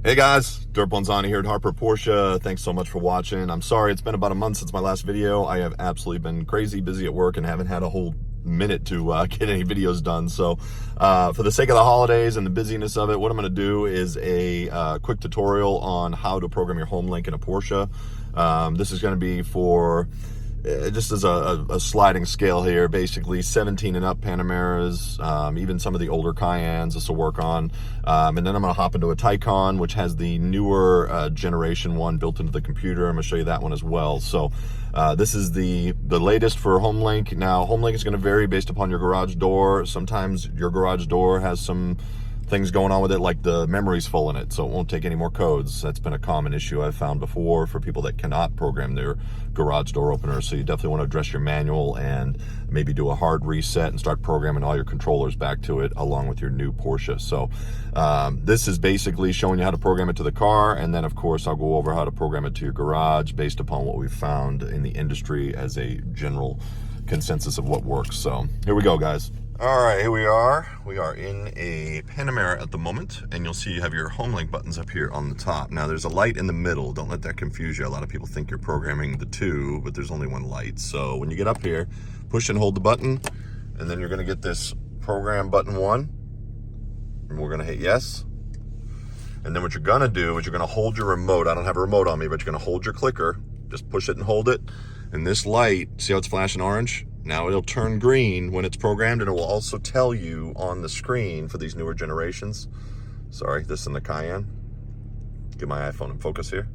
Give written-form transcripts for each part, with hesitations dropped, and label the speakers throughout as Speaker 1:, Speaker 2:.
Speaker 1: Hey guys, Dirt Bonzani here at Harper Porsche. Thanks so much for watching. I'm sorry, it's been about a month since my last video. I have absolutely been crazy busy at work and haven't had a whole minute to get any videos done. So for the sake of the holidays and the busyness of it, what I'm going to do is a quick tutorial on how to program your Homelink in a Porsche. This is going to be for just as a sliding scale here, basically 17 and up Panameras, even some of the older Cayennes this will work on. And then I'm going to hop into a Taycan, which has the newer generation one built into the computer. I'm going to show you that one as well. So this is the latest for Homelink. Now, Homelink is going to vary based upon your garage door. Sometimes your garage door has some things going on with it, like the memory's full in it, so it won't take any more codes. That's been a common issue I've found before for people that cannot program their garage door opener. So you definitely want to address your manual and maybe do a hard reset and start programming all your controllers back to it along with your new Porsche. So this is basically showing you how to program it to the car, and then of course I'll go over how to program it to your garage based upon what we've found in the industry as a general consensus of what works. So here we go, guys. All right, here we are. We are in a Panamera at the moment, and you'll see you have your Homelink buttons up here on the top. Now, there's a light in the middle. Don't let that confuse you. A lot of people think you're programming the two, but there's only one light. So when you get up here, push and hold the button, and then you're going to get this program button 1, and we're going to hit yes. And then what you're going to do is you're going to hold your remote. I don't have a remote on me, but you're going to hold your clicker. Just push it and hold it. And this light, see how it's flashing orange? Now it'll turn green when it's programmed, and it will also tell you on the screen for these newer generations. Sorry, this in the Cayenne. Get my iPhone in focus here.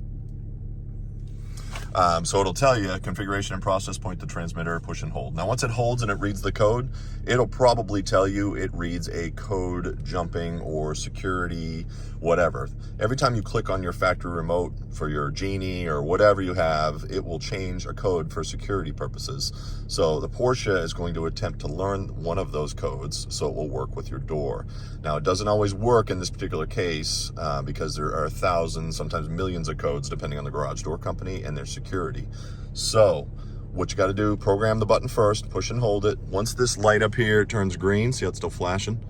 Speaker 1: So it'll tell you configuration and process, point to transmitter, push and hold. Now once it holds and it reads the code, it'll probably tell you it reads a code jumping or security, whatever. Every time you click on your factory remote for your Genie or whatever you have, it will change a code for security purposes. So the Porsche is going to attempt to learn one of those codes so it will work with your door. Now it doesn't always work in this particular case because there are thousands, sometimes millions of codes depending on the garage door company and their security. So what you got to do, program the button first, push and hold it. Once this light up here turns green, see how it's still flashing?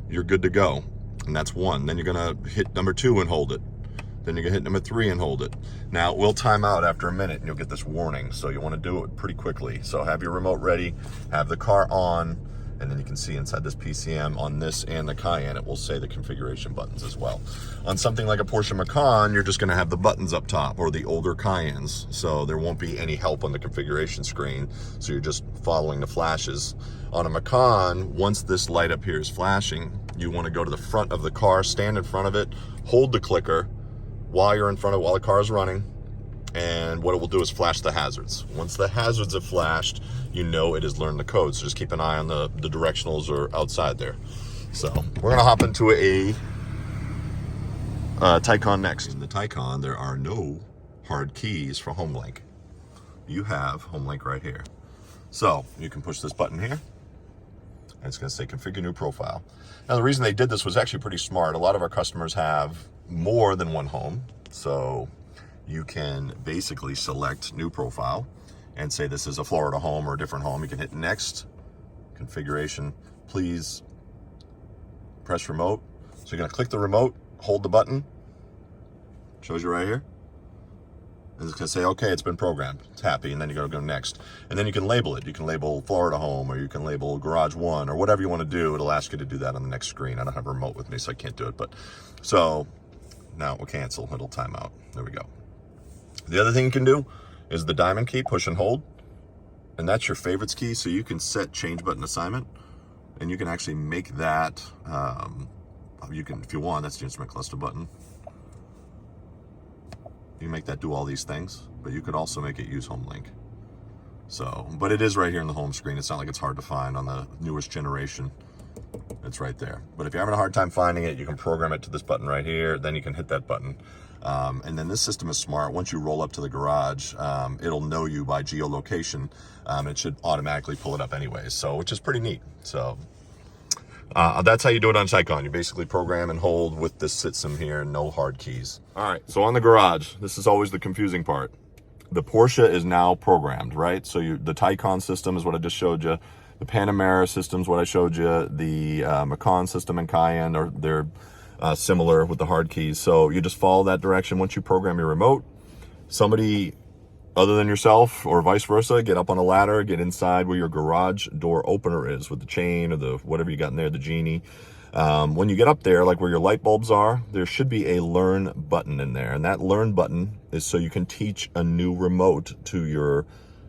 Speaker 1: You're good to go. And that's 1. Then you're going to hit number 2 and hold it. Then you're going to hit number 3 and hold it. Now, it will time out after a minute and you'll get this warning. So you want to do it pretty quickly. So have your remote ready, have the car on, and then you can see inside this PCM on this and the Cayenne, it will say the configuration buttons as well. On something like a Porsche Macan, you're just going to have the buttons up top, or the older Cayennes. So there won't be any help on the configuration screen. So you're just following the flashes. On a Macan, once this light up here is flashing, you want to go to the front of the car, stand in front of it, hold the clicker while you're in front of it, while the car is running. And what it will do is flash the hazards. Once the hazards have flashed, you know it has learned the code. So just keep an eye on the directionals or outside there. So we're gonna hop into a Taycan next. In the Taycan, there are no hard keys for Homelink. You have Homelink right here. So you can push this button here, and it's gonna say configure new profile. Now the reason they did this was actually pretty smart. A lot of our customers have more than one home. So you can basically select new profile and say this is a Florida home or a different home. You can hit next, configuration, please press remote. So you're gonna click the remote, hold the button, shows you right here. And it's gonna say, okay, it's been programmed, it's happy, and then you gotta go next. And then you can label it. You can label Florida home, or you can label garage 1, or whatever you wanna do. It'll ask you to do that on the next screen. I don't have a remote with me, so I can't do it. But so now we'll cancel, it'll time out. There we go. The other thing you can do is the diamond key, push and hold, and that's your favorites key. So you can set change button assignment, and you can actually make that, you can, if you want, that's the instrument cluster button. You can make that do all these things, but you could also make it use Homelink. So, but it is right here in the home screen. It's not like it's hard to find on the newest generation. It's right there. But if you're having a hard time finding it, you can program it to this button right here. Then you can hit that button. And then this system is smart. Once you roll up to the garage, it'll know you by geolocation. It should automatically pull it up anyways, so which is pretty neat. So that's how you do it on Taycan. You basically program and hold with this system here, no hard keys. All right, so on the garage, this is always the confusing part. The Porsche is now programmed, right? So the Taycan system is what I just showed you. The Panamera system is what I showed you. The Macan system and Cayenne, they're similar with the hard keys. So you just follow that direction. Once you program your remote, somebody other than yourself or vice versa, get up on a ladder, get inside where your garage door opener is with the chain or the whatever you got in there, the genie. When you get up there, like where your light bulbs are, there should be a learn button in there. And that learn button is so you can teach a new remote to your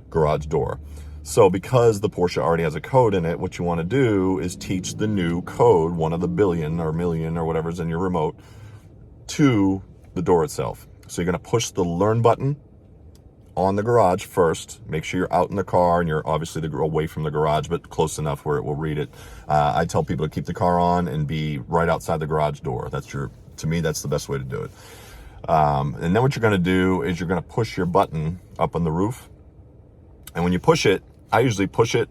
Speaker 1: garage door. So because the Porsche already has a code in it, what you want to do is teach the new code, one of the billion or million or whatever's in your remote, to the door itself. So you're going to push the learn button on the garage first. Make sure you're out in the car and you're obviously away from the garage, but close enough where it will read it. I tell people to keep the car on and be right outside the garage door. To me, that's the best way to do it. And then what you're going to do is you're going to push your button up on the roof. And when you push it, I usually push it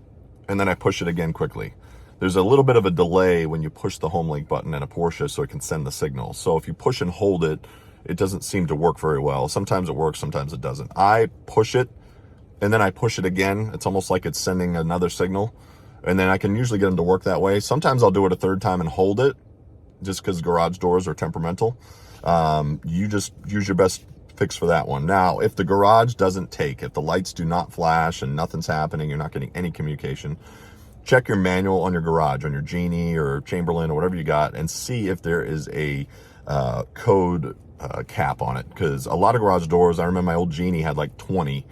Speaker 1: and then I push it again quickly. There's a little bit of a delay when you push the Homelink button in a Porsche so it can send the signal. So if you push and hold it, it doesn't seem to work very well. Sometimes it works, sometimes it doesn't. I push it and then I push it again. It's almost like it's sending another signal. And then I can usually get them to work that way. Sometimes I'll do it a third time and hold it just because garage doors are temperamental. You just use your best fix for that one. Now, if the garage doesn't take, if the lights do not flash and nothing's happening, you're not getting any communication, check your manual on your garage, on your Genie or Chamberlain or whatever you got, and see if there is a code cap on it. Because a lot of garage doors, I remember my old Genie had like 20,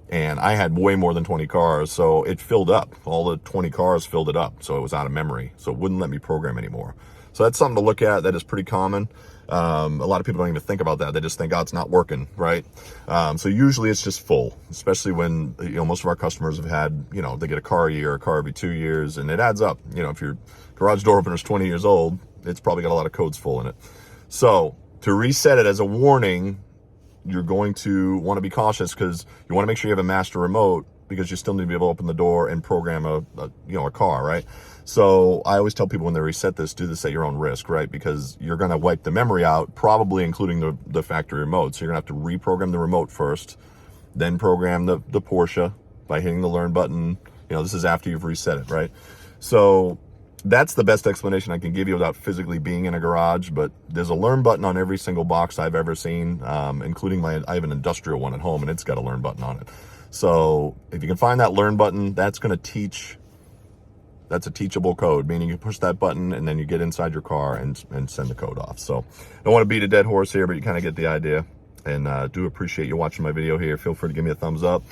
Speaker 1: and I had way more than 20 cars, so it filled up. All the 20 cars filled it up, so it was out of memory, so it wouldn't let me program anymore. So that's something to look at. That is pretty common. A lot of people don't even think about that. They just think, oh, it's not working, right? So usually it's just full, especially when, most of our customers have had, they get a car a year, a car every 2 years, and it adds up. If your garage door opener is 20 years old, it's probably got a lot of codes full in it. So to reset it as a warning, you're going to want to be cautious because you want to make sure you have a master remote, because you still need to be able to open the door and program a car, right? So I always tell people when they reset this, do this at your own risk, right? Because you're going to wipe the memory out, probably including the factory remote. So you're going to have to reprogram the remote first, then program the Porsche by hitting the learn button. This is after you've reset it, right? So that's the best explanation I can give you without physically being in a garage. But there's a learn button on every single box I've ever seen, including I have an industrial one at home, and it's got a learn button on it. So if you can find that learn button, that's going to teach. That's a teachable code, meaning you push that button and then you get inside your car and send the code off. So I don't want to beat a dead horse here, but you kind of get the idea. And do appreciate you watching my video here. Feel free to give me a thumbs up.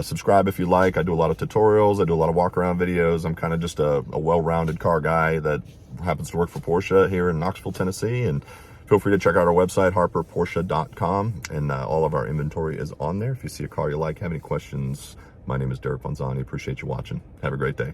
Speaker 1: Subscribe if you like. I do a lot of tutorials. I do a lot of walk around videos. I'm kind of just a well-rounded car guy that happens to work for Porsche here in Knoxville, Tennessee. And feel free to check out our website, harperporsche.com. And all of our inventory is on there. If you see a car you like, have any questions, my name is Derek Bonzani. Appreciate you watching. Have a great day.